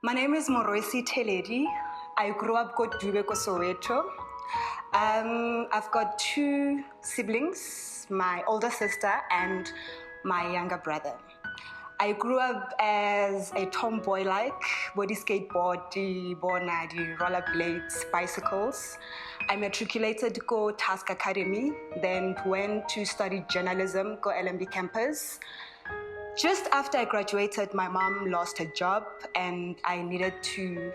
My name is Morwesi Theledi. I grew up in Soweto. I've got two siblings, my older sister and my younger brother. I grew up as a tomboy like body skateboard, the rollerblades, bicycles. I matriculated go Task Academy, then went to study journalism, go LMB campus. Just after I graduated, my mom lost her job and I needed to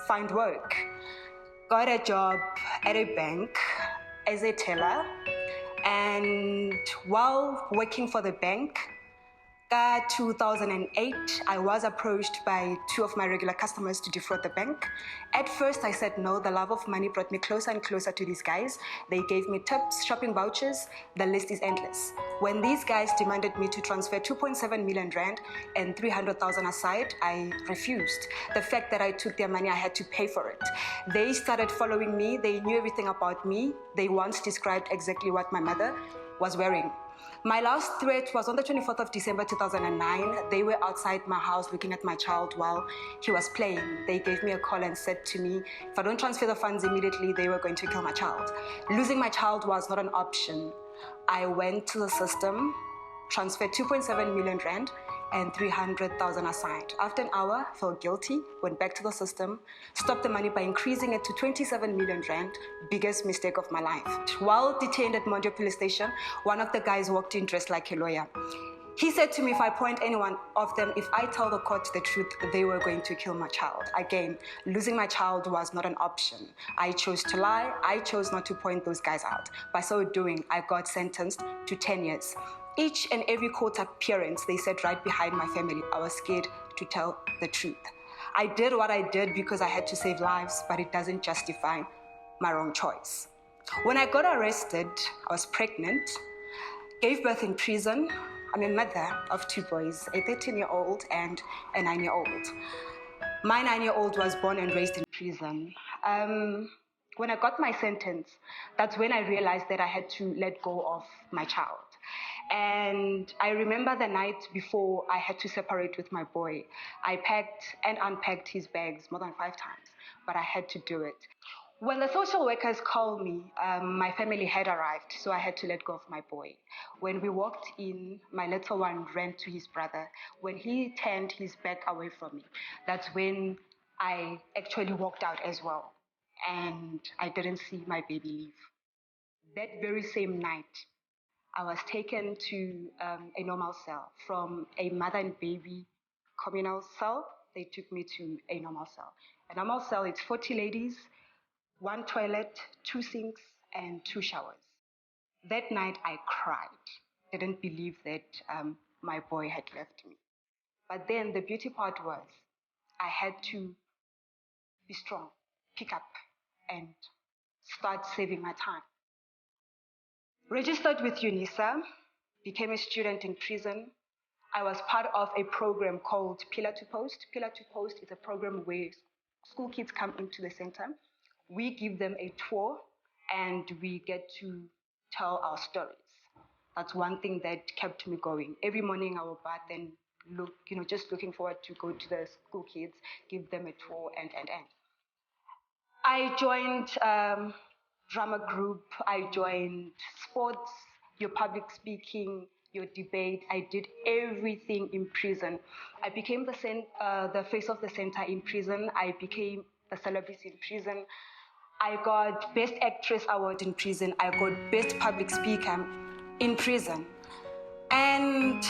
find work. Got a job at a bank as a teller, and while working for the bank, 2008, I was approached by two of my regular customers to defraud the bank. At first, I said no. The love of money brought me closer and closer to these guys. They gave me tips, shopping vouchers. The list is endless. When these guys demanded me to transfer 2.7 million rand and 300,000 aside, I refused. The fact that I took their money, I had to pay for it. They started following me. They knew everything about me. They once described exactly what my mother was wearing. My last threat was on the 24th of December 2009. They were outside my house looking at my child while he was playing. They gave me a call and said to me, if I don't transfer the funds immediately, they were going to kill my child. Losing my child was not an option. I went to the system, transferred 2.7 million rand and 300,000 aside. After an hour, felt guilty, went back to the system, stopped the money by increasing it to 27 million rand, biggest mistake of my life. While detained at Mondio police station, one of the guys walked in dressed like a lawyer. He said to me, if I point any one of them, if I tell the court the truth, they were going to kill my child. Again, losing my child was not an option. I chose to lie. I chose not to point those guys out. By so doing, I got sentenced to 10 years. Each and every court appearance, they sat right behind my family. I was scared to tell the truth. I did what I did because I had to save lives, but it doesn't justify my wrong choice. When I got arrested, I was pregnant, gave birth in prison. I'm a mother of two boys, a 13-year-old and a 9-year-old. My 9-year-old was born and raised in prison. When I got my sentence, that's when I realized that I had to let go of my child. And I remember the night before I had to separate with my boy. I packed and unpacked his bags more than 5 times, but I had to do it. When the social workers called me, my family had arrived, so I had to let go of my boy. When we walked in, my little one ran to his brother. When he turned his back away from me, that's when I actually walked out as well. And I didn't see my baby leave. That very same night, I was taken to a normal cell. From a mother and baby communal cell, they took me to a normal cell. A normal cell, it's 40 ladies, 1 toilet, 2 sinks, and 2 showers. That night I cried. Didn't believe that my boy had left me. But then the beauty part was I had to be strong, pick up, and start saving my time. Registered with UNISA, became a student in prison. I was part of a program called Pillar to Post. Pillar to Post is a program where school kids come into the center. We give them a tour and we get to tell our stories. That's one thing that kept me going. Every morning I will bath and look, just looking forward to go to the school kids, give them a tour and. I joined drama group, I joined sports, your public speaking, your debate. I did everything in prison. I became the face of the center in prison. I became a celebrity in prison. I got Best Actress Award in prison. I got Best Public Speaker in prison. And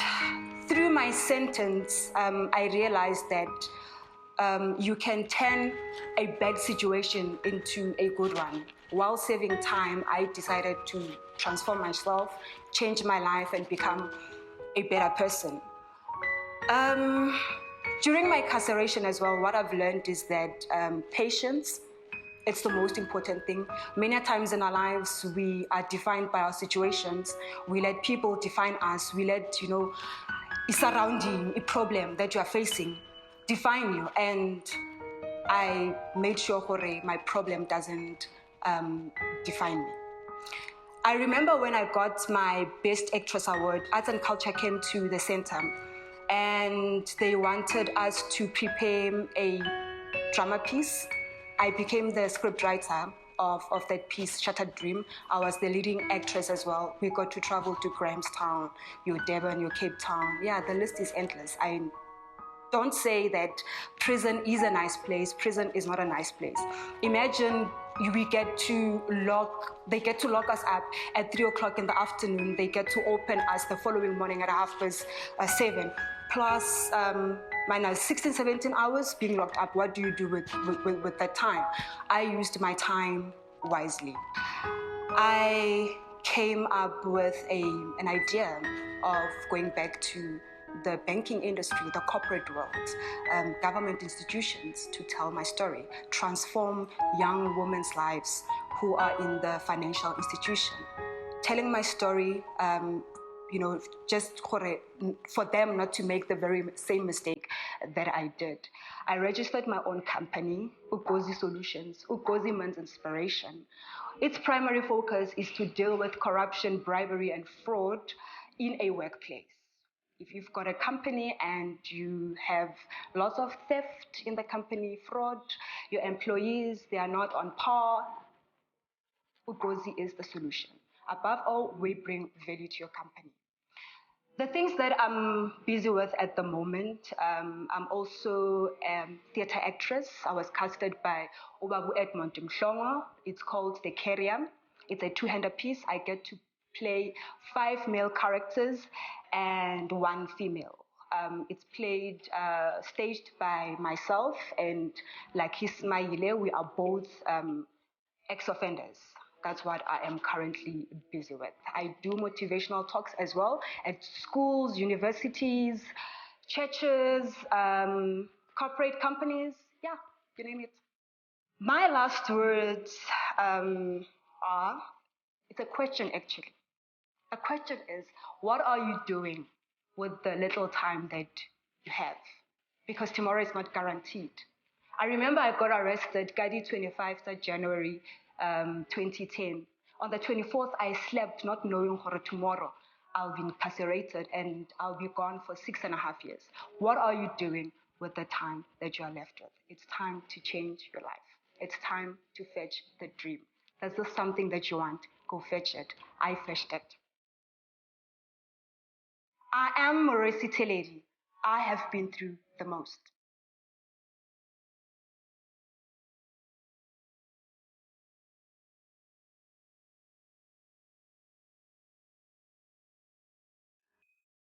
through my sentence, I realized that you can turn a bad situation into a good one. While saving time, I decided to transform myself, change my life, and become a better person. During my incarceration as well, what I've learned is that patience, it's the most important thing. Many times in our lives, we are defined by our situations. We let people define us. We let, a surrounding, a problem that you are facing define you. And I made sure my problem doesn't define me. I remember when I got my Best Actress Award, Arts and Culture came to the center. and they wanted us to prepare a drama piece. I became the scriptwriter of that piece, Shattered Dream. I was the leading actress as well. We got to travel to Grahamstown, your Durban, your Cape Town. Yeah, the list is endless. I don't say that prison is a nice place. Prison is not a nice place. Imagine they get to lock us up at 3 o'clock in the afternoon. They get to open us the following morning at 7:30, plus minus 16, 17 hours being locked up. What do you do with that time? I used my time wisely. I came up with an idea of going back to the banking industry, the corporate world, government institutions to tell my story, transform young women's lives who are in the financial institution. Telling my story, just for them not to make the very same mistake that I did. I registered my own company, Ugozi Solutions, Ugozi means inspiration. Its primary focus is to deal with corruption, bribery, and fraud in a workplace. If you've got a company and you have lots of theft in the company, fraud, your employees, they are not on par, Ugozi is the solution. Above all, we bring value to your company. The things that I'm busy with at the moment, I'm also a theatre actress. I was casted by Obabu Edmond Mhlongo. It's called The Carrier. It's a two-hander piece. I get to play 5 male characters and 1 female. It's staged by myself and Lakismaile. We are both ex-offenders. That's what I am currently busy with. I do motivational talks as well at schools, universities, churches, corporate companies. Yeah, you name it. My last words are, it's a question actually. The question is, what are you doing with the little time that you have? Because tomorrow is not guaranteed. I remember I got arrested, Gadi 25th January 2010. On the 24th, I slept not knowing for tomorrow I'll be incarcerated and I'll be gone for 6.5 years. What are you doing with the time that you are left with? It's time to change your life. It's time to fetch the dream. Is this something that you want? Go fetch it. I fetched it. I am Morwesi Theledi. I have been through the most.